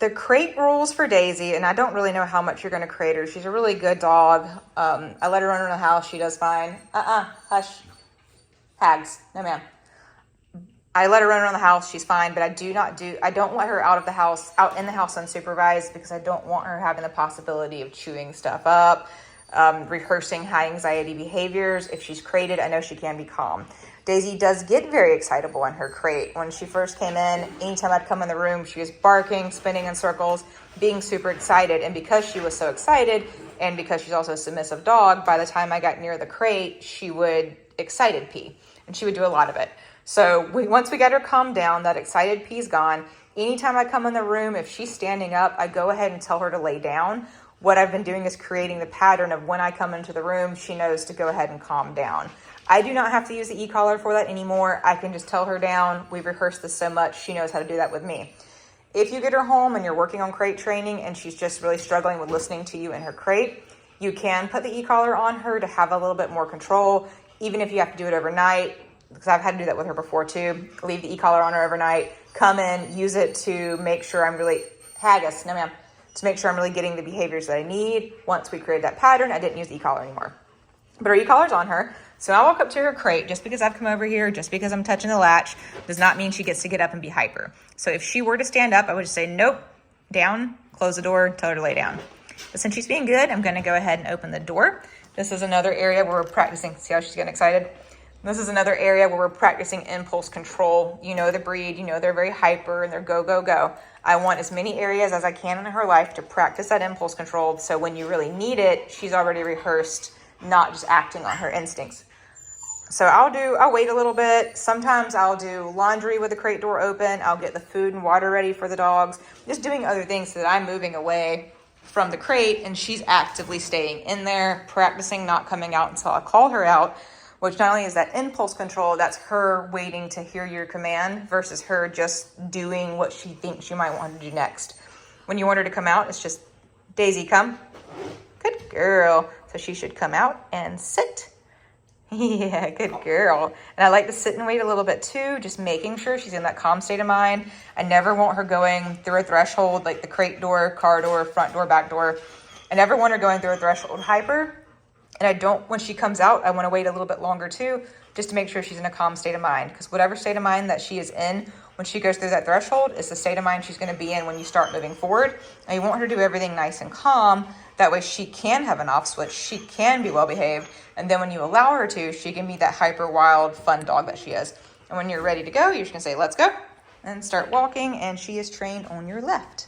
the crate rules for Daisy, and I don't really know how much you're going to crate her. She's a really good dog. I let her run around the house. She does fine. Hush. Hags. No, ma'am. I let her run around the house. She's fine, but I don't let her out in the house unsupervised, because I don't want her having the possibility of chewing stuff up, rehearsing high anxiety behaviors. If she's crated, I know she can be calm. Daisy does get very excitable in her crate. When she first came in, anytime I'd come in the room, she was barking, spinning in circles, being super excited. And because she was so excited, and because she's also a submissive dog, by the time I got near the crate, she would excited pee, and she would do a lot of it. So once we got her calmed down, that excited pee's gone. Anytime I come in the room, if she's standing up, I go ahead and tell her to lay down. What I've been doing is creating the pattern of when I come into the room, she knows to go ahead and calm down. I do not have to use the e-collar for that anymore. I can just tell her down. We've rehearsed this so much, she knows how to do that with me. If you get her home and you're working on crate training and she's just really struggling with listening to you in her crate, you can put the e-collar on her to have a little bit more control, even if you have to do it overnight, because I've had to do that with her before too. Leave the e-collar on her overnight, come in, use it to make sure I'm really, haggis, no ma'am, to make sure I'm really getting the behaviors that I need. Once we created that pattern, I didn't use the e-collar anymore. But our e-collar's on her. So I walk up to her crate. Just because I've come over here, just because I'm touching the latch, does not mean she gets to get up and be hyper. So if she were to stand up, I would just say, nope, down, close the door, tell her to lay down. But since she's being good, I'm gonna go ahead and open the door. This is another area where we're practicing. See how she's getting excited? This is another area where we're practicing impulse control. You know the breed, you know they're very hyper and they're go, go, go. I want as many areas as I can in her life to practice that impulse control, so when you really need it, she's already rehearsed, not just acting on her instincts. So I'll wait a little bit. Sometimes I'll do laundry with the crate door open. I'll get the food and water ready for the dogs. Just doing other things so that I'm moving away from the crate and she's actively staying in there, practicing not coming out until I call her out, which not only is that impulse control, that's her waiting to hear your command versus her just doing what she thinks you might want to do next. When you want her to come out, it's just, Daisy, come. Good girl. So she should come out and sit. Yeah, good girl. And I like to sit and wait a little bit too, just making sure she's in that calm state of mind. I never want her going through a threshold like the crate door, car door, front door, back door. I never want her going through a threshold hyper. And I don't, when she comes out, I want to wait a little bit longer too, just to make sure she's in a calm state of mind. Because whatever state of mind that she is in when she goes through that threshold is the state of mind she's going to be in when you start moving forward. And you want her to do everything nice and calm. That way she can have an off switch. She can be well behaved. And then when you allow her to, she can be that hyper wild, fun dog that she is. And when you're ready to go, you're just going to say, let's go. And start walking. And she is trained on your left.